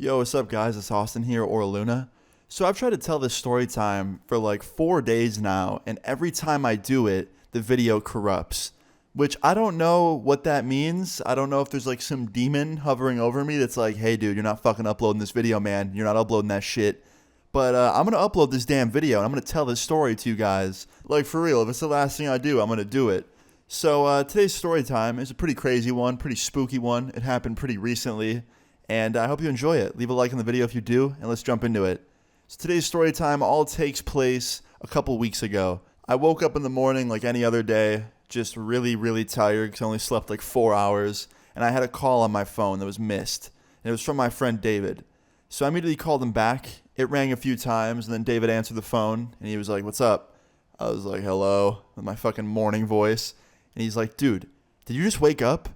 Yo, what's up, guys? It's Austin here, or Luna. So I've tried to tell this story time for like 4 days now, and every time I do it, the video corrupts. Which I don't know what that means. I don't know if there's like some demon hovering over me that's like, hey, dude, you're not fucking uploading this video, man. You're not uploading that shit. But I'm going to upload this damn video, and I'm going to tell this story to you guys. Like, for real, if it's the last thing I do, I'm going to do it. So today's story time is a pretty crazy one, pretty spooky one. It happened pretty recently. And I hope you enjoy it. Leave a like on the video if you do, and let's jump into it. So today's story time all takes place a couple weeks ago. I woke up in the morning like any other day, just really, really tired because I only slept like 4 hours, and I had a call on my phone that was missed. And it was from my friend David. So I immediately called him back. It rang a few times, and then David answered the phone, and he was like, "What's up?" I was like, "Hello," with my fucking morning voice. And he's like, "Dude, did you just wake up?"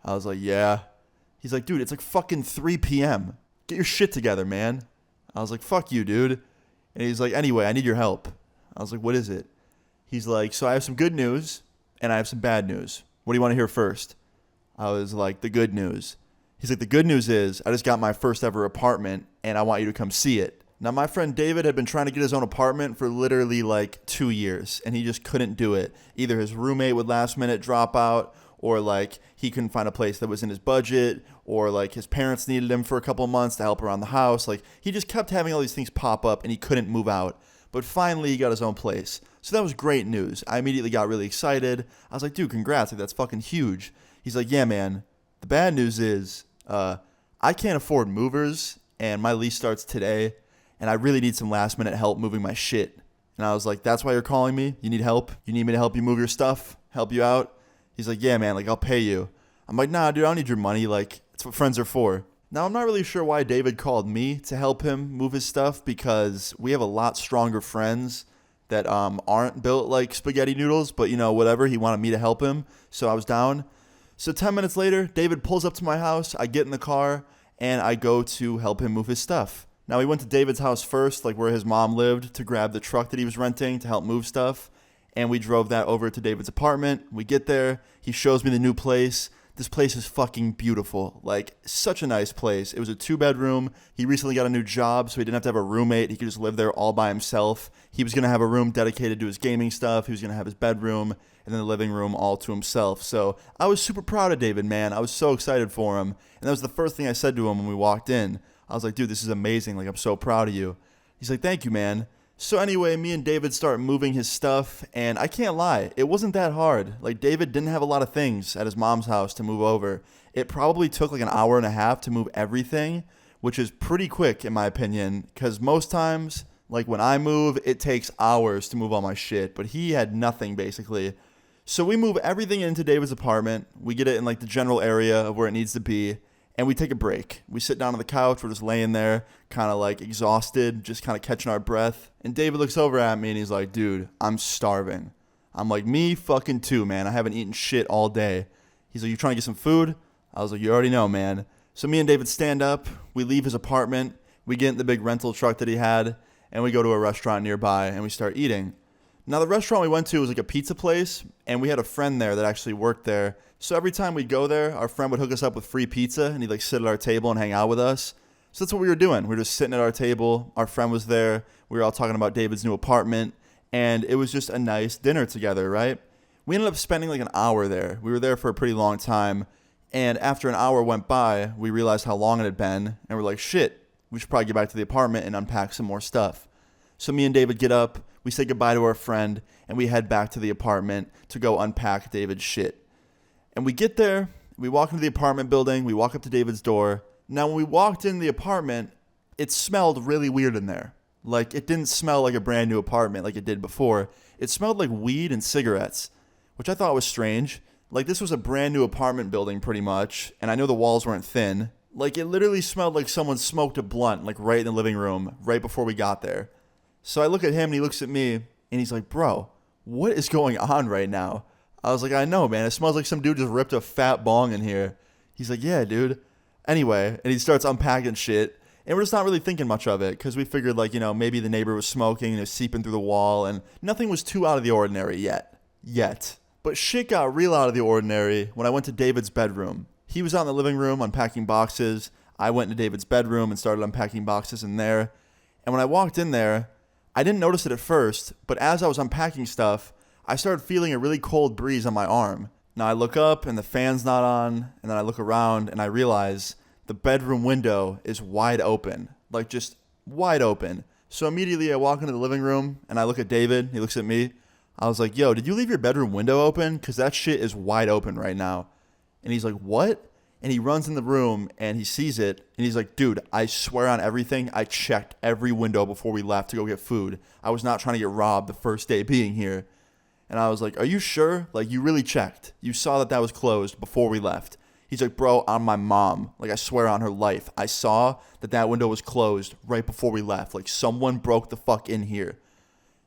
I was like, "Yeah." He's like, "Dude, it's like fucking 3 p.m. Get your shit together, man." I was like, "Fuck you, dude." And he's like, "Anyway, I need your help." I was like, "What is it?" He's like, "So I have some good news and I have some bad news. What do you want to hear first?" I was like, "The good news." He's like, "The good news is I just got my first ever apartment and I want you to come see it." Now, my friend David had been trying to get his own apartment for literally like 2 years, and he just couldn't do it. Either his roommate would last minute drop out, or like he couldn't find a place that was in his budget, or like his parents needed him for a couple of months to help around the house. Like he just kept having all these things pop up and he couldn't move out. But finally he got his own place. So that was great news. I immediately got really excited. I was like, "Dude, congrats. Like, that's fucking huge." He's like, "Yeah, man. The bad news is I can't afford movers and my lease starts today and I really need some last minute help moving my shit." And I was like, "That's why you're calling me? You need help? You need me to help you move your stuff? Help you out?" He's like, "Yeah, man, like, I'll pay you." I'm like, "Nah, dude, I don't need your money. Like, it's what friends are for." Now, I'm not really sure why David called me to help him move his stuff because we have a lot stronger friends that aren't built like spaghetti noodles, but, you know, whatever. He wanted me to help him, so I was down. So 10 minutes later, David pulls up to my house. I get in the car, and I go to help him move his stuff. Now, we went to David's house first, like where his mom lived, to grab the truck that he was renting to help move stuff. And we drove that over to David's apartment. We get there. He shows me the new place. This place is fucking beautiful. Like, such a nice place. It was a 2-bedroom. He recently got a new job, so he didn't have to have a roommate. He could just live there all by himself. He was going to have a room dedicated to his gaming stuff. He was going to have his bedroom and then the living room all to himself. So I was super proud of David, man. I was so excited for him. And that was the first thing I said to him when we walked in. I was like, "Dude, this is amazing. Like, I'm so proud of you." He's like, "Thank you, man." So anyway, me and David start moving his stuff, and I can't lie, it wasn't that hard. Like, David didn't have a lot of things at his mom's house to move over. It probably took like an hour and a half to move everything, which is pretty quick in my opinion, because most times, like when I move, it takes hours to move all my shit, but he had nothing basically. So we move everything into David's apartment, we get it in like the general area of where it needs to be, and we take a break. We sit down on the couch. We're just laying there, kind of like exhausted, just kind of catching our breath. And David looks over at me and he's like, "Dude, I'm starving." I'm like, "Me fucking too, man. I haven't eaten shit all day." He's like, "You trying to get some food?" I was like, "You already know, man." So me and David stand up. We leave his apartment. We get in the big rental truck that he had. And we go to a restaurant nearby and we start eating. Now, the restaurant we went to was like a pizza place, and we had a friend there that actually worked there. So every time we'd go there, our friend would hook us up with free pizza, and he'd like sit at our table and hang out with us. So that's what we were doing. We were just sitting at our table. Our friend was there. We were all talking about David's new apartment, and it was just a nice dinner together, right? We ended up spending like an hour there. We were there for a pretty long time, and after an hour went by, we realized how long it had been, and we're like, "Shit, we should probably get back to the apartment and unpack some more stuff." So me and David get up. We say goodbye to our friend, and we head back to the apartment to go unpack David's shit. And we get there, we walk into the apartment building, we walk up to David's door. Now, when we walked in the apartment, it smelled really weird in there. Like, it didn't smell like a brand new apartment like it did before. It smelled like weed and cigarettes, which I thought was strange. Like, this was a brand new apartment building pretty much, and I know the walls weren't thin. Like, it literally smelled like someone smoked a blunt, like right in the living room, right before we got there. So I look at him and he looks at me and he's like, "Bro, what is going on right now?" I was like, "I know, man. It smells like some dude just ripped a fat bong in here." He's like, "Yeah, dude." Anyway, and he starts unpacking shit. And we're just not really thinking much of it because we figured, like, you know, maybe the neighbor was smoking and it was seeping through the wall, and nothing was too out of the ordinary yet. But shit got real out of the ordinary when I went to David's bedroom. He was out in the living room unpacking boxes. I went into David's bedroom and started unpacking boxes in there. And when I walked in there, I didn't notice it at first, but as I was unpacking stuff, I started feeling a really cold breeze on my arm. Now I look up and the fan's not on, and then I look around and I realize the bedroom window is wide open, like just wide open. So immediately I walk into the living room and I look at David, he looks at me. I was like, yo, did you leave your bedroom window open? Because that shit is wide open right now. And he's like, what? And he runs in the room and he sees it and he's like, dude, I swear on everything, I checked every window before we left to go get food. I was not trying to get robbed the first day being here. And I was like, are you sure? Like, you really checked. You saw that was closed before we left. He's like, bro, on my mom. Like, I swear on her life. I saw that window was closed right before we left. Like, someone broke the fuck in here.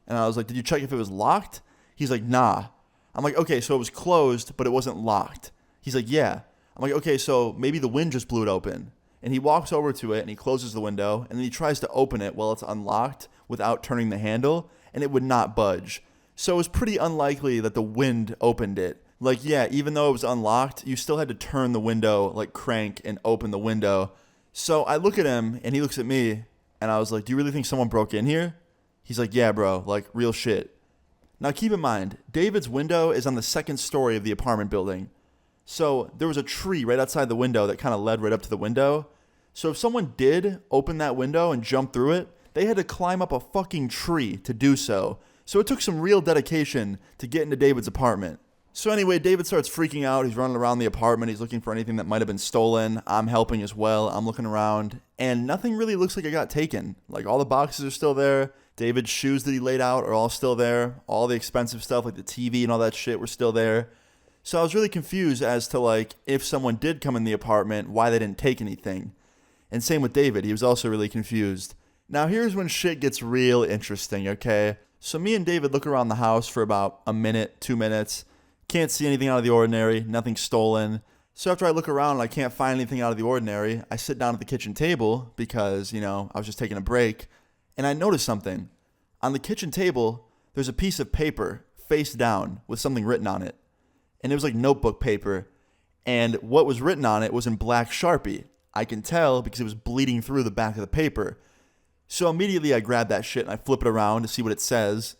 And I was like, did you check if it was locked? He's like, nah. I'm like, okay, so it was closed, but it wasn't locked. He's like, yeah. I'm like, okay, so maybe the wind just blew it open. And he walks over to it and he closes the window and then he tries to open it while it's unlocked without turning the handle, and it would not budge. So it was pretty unlikely that the wind opened it. Like, yeah, even though it was unlocked, you still had to turn the window, like crank and open the window. So I look at him and he looks at me and I was like, do you really think someone broke in here? He's like, yeah, bro, like real shit. Now keep in mind, David's window is on the second story of the apartment building. So there was a tree right outside the window that kind of led right up to the window. So if someone did open that window and jump through it, they had to climb up a fucking tree to do so. So it took some real dedication to get into David's apartment. So anyway, David starts freaking out. He's running around the apartment. He's looking for anything that might have been stolen. I'm helping as well. I'm looking around and nothing really looks like it got taken. Like, all the boxes are still there. David's shoes that he laid out are all still there. All the expensive stuff like the TV and all that shit were still there. So I was really confused as to, like, if someone did come in the apartment, why they didn't take anything. And same with David. He was also really confused. Now here's when shit gets real interesting, okay? So me and David look around the house for about a minute, 2 minutes. Can't see anything out of the ordinary. Nothing stolen. So after I look around and I can't find anything out of the ordinary, I sit down at the kitchen table because, I was just taking a break. And I notice something. On the kitchen table, there's a piece of paper face down with something written on it. And it was like notebook paper. And what was written on it was in black Sharpie. I can tell because it was bleeding through the back of the paper. So immediately I grab that shit and I flip it around to see what it says.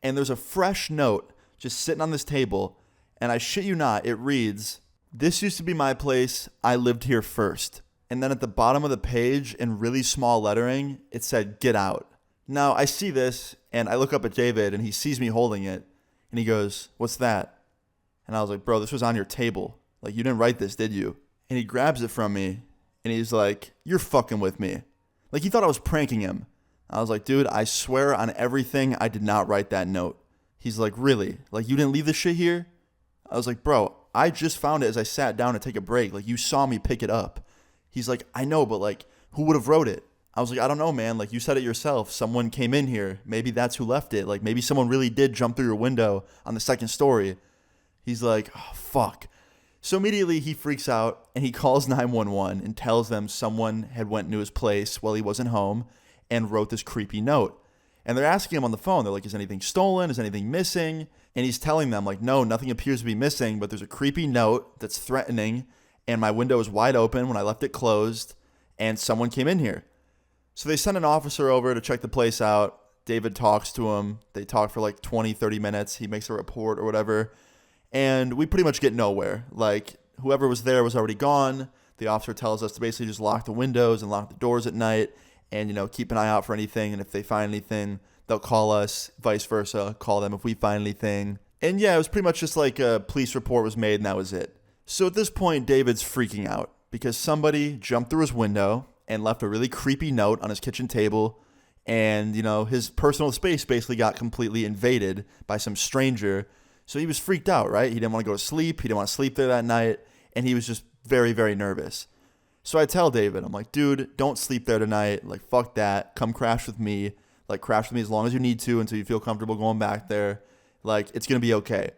And there's a fresh note just sitting on this table. And I shit you not, it reads, "This used to be my place. I lived here first." And then at the bottom of the page, in really small lettering, it said, "Get out." Now, I see this, and I look up at David, and he sees me holding it, and he goes, "What's that?" And I was like, "Bro, this was on your table. Like, you didn't write this, did you?" And he grabs it from me, and he's like, "You're fucking with me." Like, he thought I was pranking him. I was like, "Dude, I swear on everything, I did not write that note." He's like, "Really? Like, you didn't leave this shit here?" I was like, "Bro, I just found it as I sat down to take a break. Like, you saw me pick it up." He's like, "I know, but like, who would have wrote it?" I was like, "I don't know, man. Like, you said it yourself. Someone came in here. Maybe that's who left it. Like, maybe someone really did jump through your window on the second story." He's like, "Oh, fuck." So immediately he freaks out and he calls 911 and tells them someone had went into his place while he wasn't home and wrote this creepy note. And they're asking him on the phone. They're like, "Is anything stolen? Is anything missing?" And he's telling them, like, "No, nothing appears to be missing, but there's a creepy note that's threatening, and my window was wide open when I left it closed, and someone came in here." So they send an officer over to check the place out. David talks to him. They talk for like 20, 30 minutes. He makes a report or whatever. And we pretty much get nowhere. Like, whoever was there was already gone. The officer tells us to basically just lock the windows and lock the doors at night and, keep an eye out for anything. And if they find anything, they'll call us, vice versa, call them if we find anything. And yeah, it was pretty much just like a police report was made and that was it. So at this point, David's freaking out because somebody jumped through his window and left a really creepy note on his kitchen table. And, his personal space basically got completely invaded by some stranger. So he was freaked out, right? He didn't want to go to sleep. He didn't want to sleep there that night. And he was just very, very nervous. So I tell David, I'm like, "Dude, don't sleep there tonight. Like, fuck that. Come crash with me. Like, crash with me as long as you need to until you feel comfortable going back there. Like, it's going to be okay."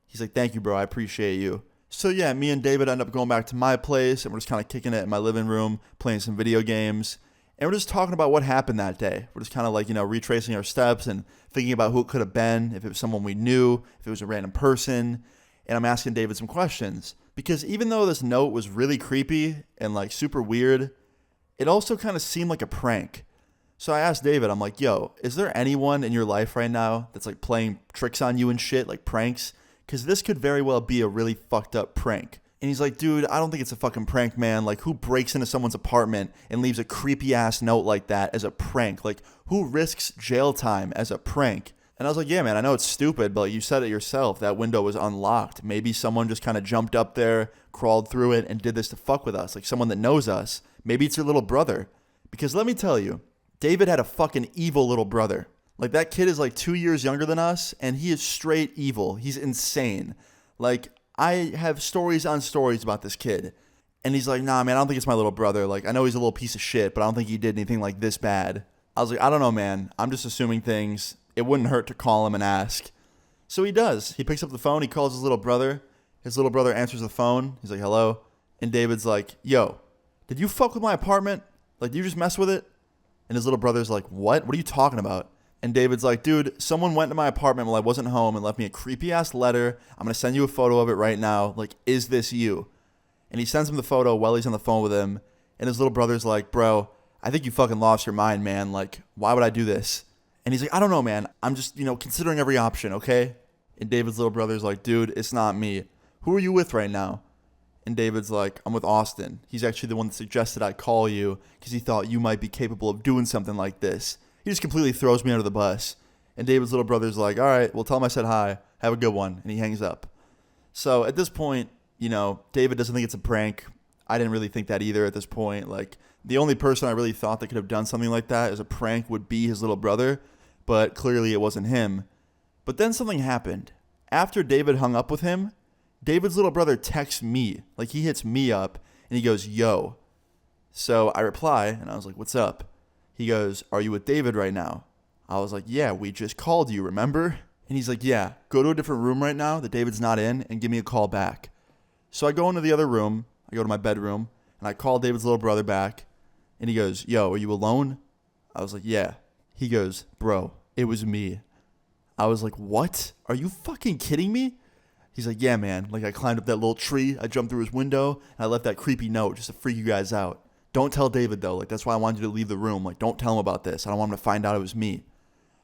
He's like, "Thank you, bro. I appreciate you." So yeah, me and David end up going back to my place, and we're just kind of kicking it in my living room, playing some video games. And we're just talking about what happened that day. We're just kind of like, retracing our steps and thinking about who it could have been, if it was someone we knew, if it was a random person. And I'm asking David some questions. Because even though this note was really creepy and like super weird, it also kind of seemed like a prank. So I asked David, I'm like, yo, is there anyone in your life right now that's like playing tricks on you and shit, like pranks? Because this could very well be a really fucked up prank. And he's like, dude, I don't think it's a fucking prank, man. Like, who breaks into someone's apartment and leaves a creepy ass note like that as a prank? Like, who risks jail time as a prank? And I was like, yeah, man, I know it's stupid, but you said it yourself. That window was unlocked. Maybe someone just kind of jumped up there, crawled through it, and did this to fuck with us. Like someone that knows us. Maybe it's your little brother. Because let me tell you, David had a fucking evil little brother. Like, that kid is like 2 years younger than us, and he is straight evil. He's insane. Like, I have stories on stories about this kid. And he's like, nah, man, I don't think it's my little brother. Like, I know he's a little piece of shit, but I don't think he did anything like this bad. I was like, I don't know, man. I'm just assuming things. It wouldn't hurt to call him and ask. So he does. He picks up the phone. He calls his little brother. His little brother answers the phone. He's like, hello. And David's like, yo, did you fuck with my apartment? Like, did you just mess with it? And his little brother's like, what? What are you talking about? And David's like, dude, someone went to my apartment while I wasn't home and left me a creepy-ass letter. I'm going to send you a photo of it right now. Like, is this you? And he sends him the photo while he's on the phone with him. And his little brother's like, bro, I think you fucking lost your mind, man. Like, why would I do this? And he's like, I don't know, man. I'm just, considering every option, okay? And David's little brother's like, dude, it's not me. Who are you with right now? And David's like, I'm with Austin. He's actually the one that suggested I call you because he thought you might be capable of doing something like this. He just completely throws me under the bus. And David's little brother's like, all right, well, tell him I said hi. Have a good one. And he hangs up. So at this point, David doesn't think it's a prank. I didn't really think that either at this point. Like, the only person I really thought that could have done something like that as a prank would be his little brother. But clearly it wasn't him. But then something happened. After David hung up with him, David's little brother texts me. Like, he hits me up and he goes, yo. So I reply and I was like, what's up? He goes, are you with David right now? I was like, yeah, we just called you, remember? And he's like, yeah, go to a different room right now that David's not in and give me a call back. So I go into the other room. I go to my bedroom and I call David's little brother back. And he goes, yo, are you alone? I was like, yeah. He goes, bro, it was me. I was like, what? Are you fucking kidding me? He's like, yeah, man. Like, I climbed up that little tree. I jumped through his window and I left that creepy note just to freak you guys out. Don't tell David, though. Like, that's why I wanted you to leave the room. Like, don't tell him about this. I don't want him to find out it was me.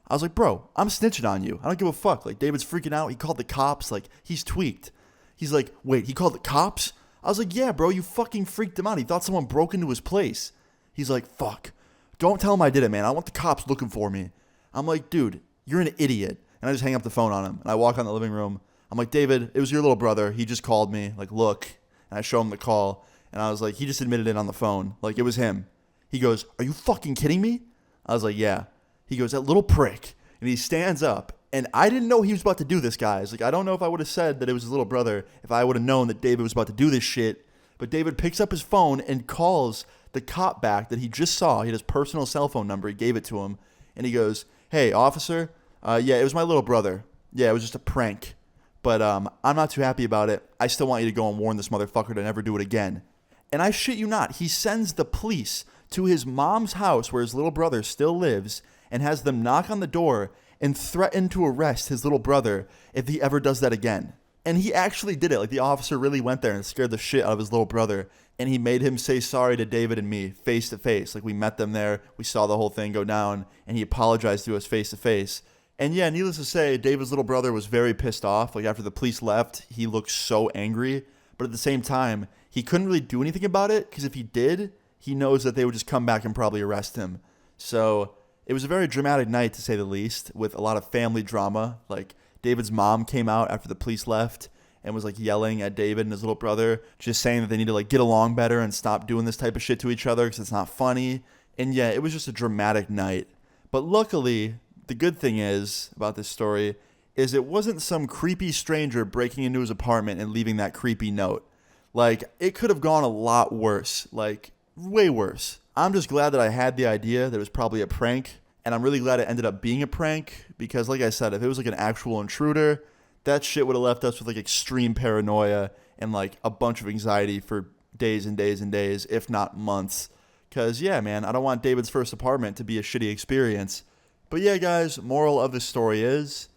I was like, bro, I'm snitching on you. I don't give a fuck. Like, David's freaking out. He called the cops. Like, he's tweaked. He's like, wait, he called the cops? I was like, yeah, bro, you fucking freaked him out. He thought someone broke into his place. He's like, fuck. Don't tell him I did it, man. I want the cops looking for me. I'm like, dude, you're an idiot. And I just hang up the phone on him. And I walk out in the living room. I'm like, David, it was your little brother. He just called me. Like, look. And I show him the call. And I was like, he just admitted it on the phone. Like, it was him. He goes, are you fucking kidding me? I was like, yeah. He goes, that little prick. And he stands up. And I didn't know he was about to do this, guys. Like, I don't know if I would have said that it was his little brother if I would have known that David was about to do this shit. But David picks up his phone and calls the cop back that he just saw. He had his personal cell phone number. He gave it to him. And he goes, hey, officer. Yeah, it was my little brother. Yeah, it was just a prank. But I'm not too happy about it. I still want you to go and warn this motherfucker to never do it again. And I shit you not, he sends the police to his mom's house where his little brother still lives and has them knock on the door and threaten to arrest his little brother if he ever does that again. And he actually did it. Like, the officer really went there and scared the shit out of his little brother. And he made him say sorry to David and me face to face. Like, we met them there. We saw the whole thing go down. And he apologized to us face to face. And yeah, needless to say, David's little brother was very pissed off. Like, after the police left, he looked so angry. But at the same time, he couldn't really do anything about it. Because if he did, he knows that they would just come back and probably arrest him. So it was a very dramatic night, to say the least, with a lot of family drama. Like, David's mom came out after the police left and was like yelling at David and his little brother, just saying that they need to like get along better and stop doing this type of shit to each other because it's not funny. And yeah, it was just a dramatic night. But luckily, the good thing is about this story is it wasn't some creepy stranger breaking into his apartment and leaving that creepy note. Like, it could have gone a lot worse, like way worse. I'm just glad that I had the idea that it was probably a prank. And I'm really glad it ended up being a prank because, like I said, if it was like an actual intruder, that shit would have left us with like extreme paranoia and like a bunch of anxiety for days and days and days, if not months. Because, yeah, man, I don't want David's first apartment to be a shitty experience. But yeah, guys, moral of the story is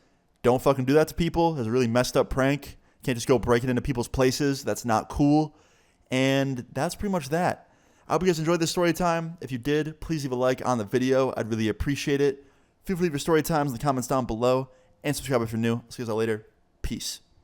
don't fucking do that to people. It's a really messed up prank. Can't just go breaking into people's places. That's not cool. And that's pretty much that. I hope you guys enjoyed this story time. If you did, please leave a like on the video. I'd really appreciate it. Feel free to leave your story times in the comments down below, and subscribe if you're new. See you guys all later. Peace.